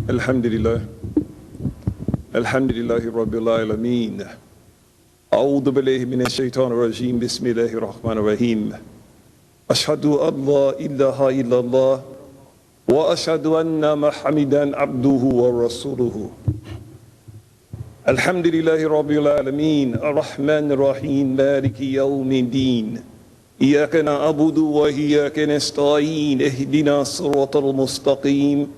Alhamdulillah. Alhamdulillahi Rabbil Alameen. A'udhu billahi minash shaitanir rajim. Bismillahir Rahmanir Rahim. Ashhadu an la ilaha illallah wa ashhadu anna Muhammadan abduhu wa rasuluhu. Alhamdulillahi Rabbil Alameen. Ar-Rahmanir Rahim. Maliki yawmiddin. Iyyaka na'budu wa iyyaka nasta'in. Ihdina siratal mustaqim.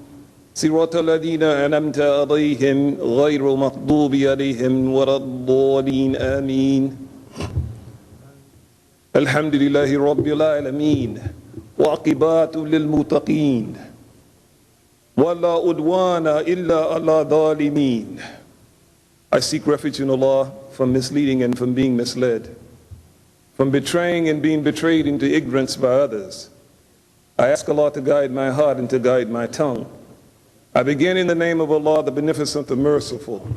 صراط الذين أنعمت عليهم غير المغضوب عليهم ولا الضالين آمين. الحمد لله رب العالمين وعاقبات للمتقين ولا عدوان إلا على الظالمين. I seek refuge in Allah from misleading and from being misled, from betraying and being betrayed into ignorance by others. I ask Allah to guide my heart and to guide my tongue. I begin in the name of Allah, the Beneficent, the Merciful.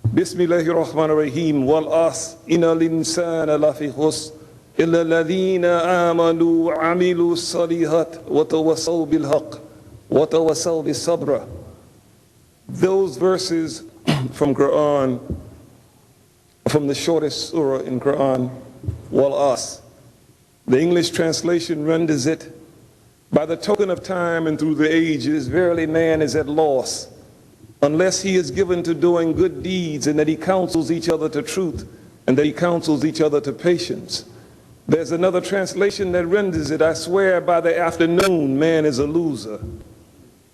Bismillahir Rahmanir Rahim. Wal as innal insana lafi khusr illa alladhina amanu wa amilu salihat wa tawassaw bil haqq wa tawassaw bis sabr. Those verses from Quran, from the shortest surah in Quran, Wal as. The English translation renders it, by the token of time and through the ages, verily man is at loss, unless he is given to doing good deeds, and that he counsels each other to truth, and that he counsels each other to patience. There's another translation that renders it, I swear by the afternoon man is a loser,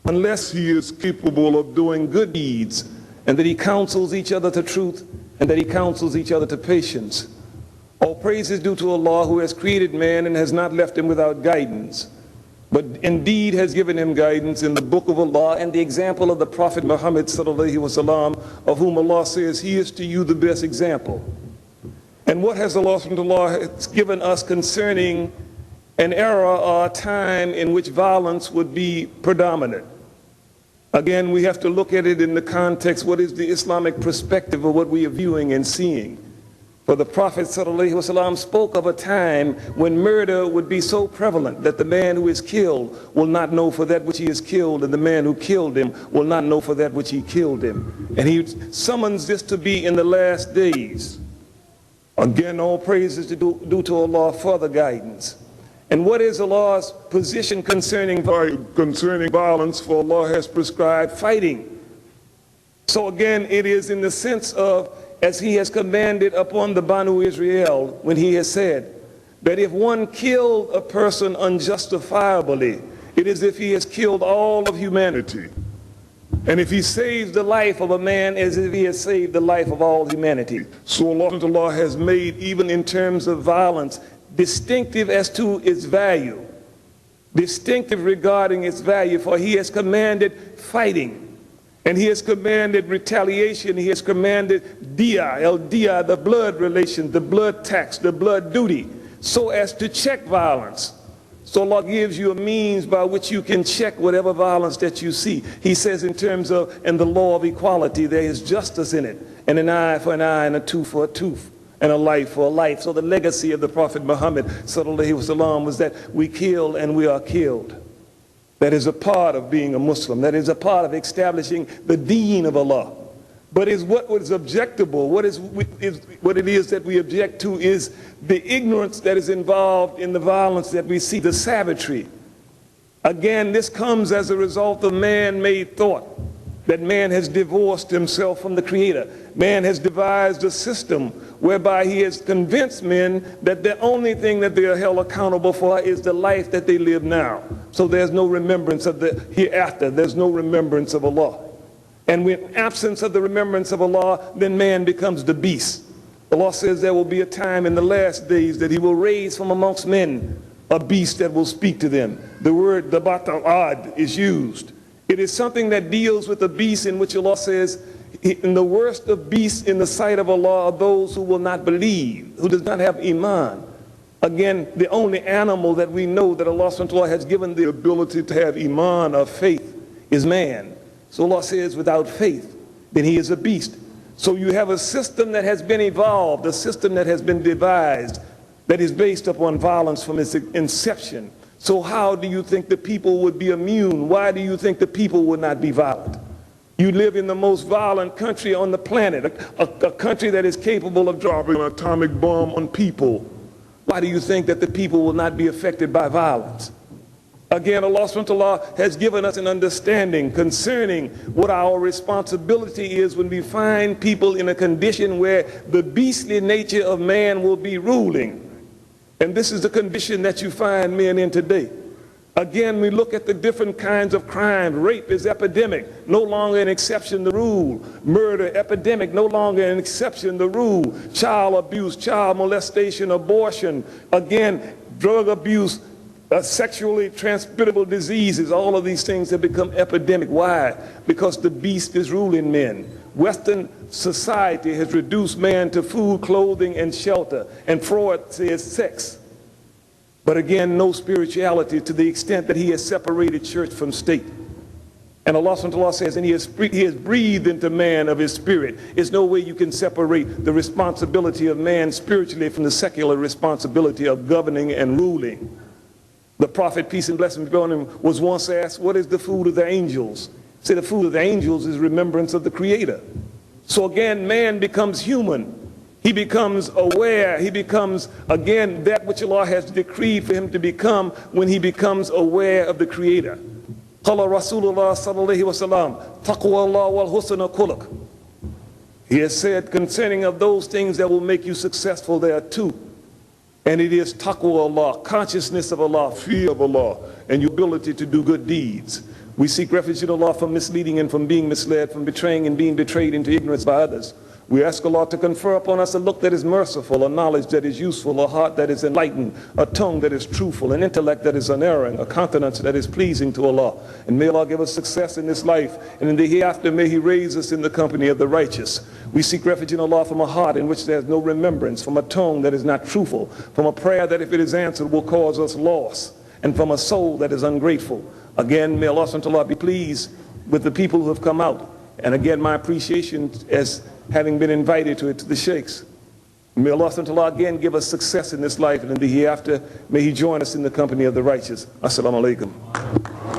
unless he is capable of doing good deeds, and that he counsels each other to truth, and that he counsels each other to patience. All praise is due to Allah, who has created man and has not left him without guidance, but indeed has given him guidance in the book of Allah and the example of the Prophet Muhammad sallallahu alaihi wasallam, of whom Allah says he is to you the best example. And what has Allah subhanahu wa ta'ala given us concerning an era or a time in which violence would be predominant? Again, we have to look at it in the context, what is the Islamic perspective of what we are viewing and seeing? For the Prophet ﷺ spoke of a time when murder would be so prevalent that the man who is killed will not know for that which he is killed, and the man who killed him will not know for that which he killed him. And he summons this to be in the last days. Again, all praises due to Allah for the guidance. And what is Allah's position concerning violence? For Allah has prescribed fighting. So again, it is in the sense of, as he has commanded upon the Banu Israel, when he has said that if one killed a person unjustifiably, it is as if he has killed all of humanity. And if he saves the life of a man, as if he has saved the life of all humanity. So Allah has made, even in terms of violence, distinctive as to its value, distinctive regarding its value, for he has commanded fighting. And he has commanded retaliation. He has commanded dia, the blood relation, the blood tax, the blood duty, so as to check violence. So Allah gives you a means by which you can check whatever violence that you see. He says in terms of, and the law of equality, there is justice in it, and an eye for an eye and a tooth for a tooth, and a life for a life. So the legacy of the Prophet Muhammad sallallahu alaihi wasallam was that we kill and we are killed. That is a part of being a Muslim. That is a part of establishing the deen of Allah. But is what is objectable, what it is that we object to is the ignorance that is involved in the violence that we see, the savagery. Again, this comes as a result of man-made thought, that man has divorced himself from the Creator. Man has devised a system whereby he has convinced men that the only thing that they are held accountable for is the life that they live now. So there's no remembrance of the hereafter. There's no remembrance of Allah. And with absence of the remembrance of Allah, then man becomes the beast. Allah says there will be a time in the last days that he will raise from amongst men a beast that will speak to them. The word dabata'ad is used. It is something that deals with the beast, in which Allah says, in the worst of beasts in the sight of Allah are those who will not believe, who does not have iman. Again, the only animal that we know that Allah subhanahu wa ta'ala has given the ability to have iman of faith is man. So Allah says without faith, then he is a beast. So you have a system that has been evolved, a system that has been devised, that is based upon violence from its inception. So how do you think the people would be immune? Why do you think the people would not be violent? You live in the most violent country on the planet, a country that is capable of dropping an atomic bomb on people. Why do you think that the people will not be affected by violence? Again, Allah subhanahu wa ta'ala has given us an understanding concerning what our responsibility is when we find people in a condition where the beastly nature of man will be ruling. And this is the condition that you find men in today. Again, we look at the different kinds of crime. Rape is epidemic, no longer an exception to rule. Murder, epidemic, no longer an exception to rule. Child abuse, child molestation, abortion, again, drug abuse, sexually transmittable diseases, all of these things have become epidemic. Why? Because the beast is ruling men. Western society has reduced man to food, clothing, and shelter. And Freud says sex. But again, no spirituality to the extent that he has separated church from state. And Allah subhanahu wa ta'ala says, and he has breathed into man of his spirit. There's no way you can separate the responsibility of man spiritually from the secular responsibility of governing and ruling. The Prophet, peace and blessings be upon him, was once asked, what is the food of the angels? He said, the food of the angels is remembrance of the Creator. So again, man becomes human. He becomes aware. He becomes, again, that which Allah has decreed for him to become when he becomes aware of the Creator. Qala Rasulullah sallallahu wa sallam, taqwa Allah wal husna khuluq. He has said concerning of those things that will make you successful, there are two. And it is taqwa Allah, consciousness of Allah, fear of Allah, and your ability to do good deeds. We seek refuge in Allah from misleading and from being misled, from betraying and being betrayed into ignorance by others. We ask Allah to confer upon us a look that is merciful, a knowledge that is useful, a heart that is enlightened, a tongue that is truthful, an intellect that is unerring, a countenance that is pleasing to Allah. And may Allah give us success in this life, and in the hereafter may He raise us in the company of the righteous. We seek refuge in Allah from a heart in which there is no remembrance, from a tongue that is not truthful, from a prayer that if it is answered will cause us loss, and from a soul that is ungrateful. Again, may Allah subhanahu wa ta'ala be pleased with the people who have come out. And again, my appreciation as having been invited to the sheikhs. May Allah subhanahu wa ta'ala again give us success in this life, and in the hereafter may He join us in the company of the righteous. Assalamu alaikum.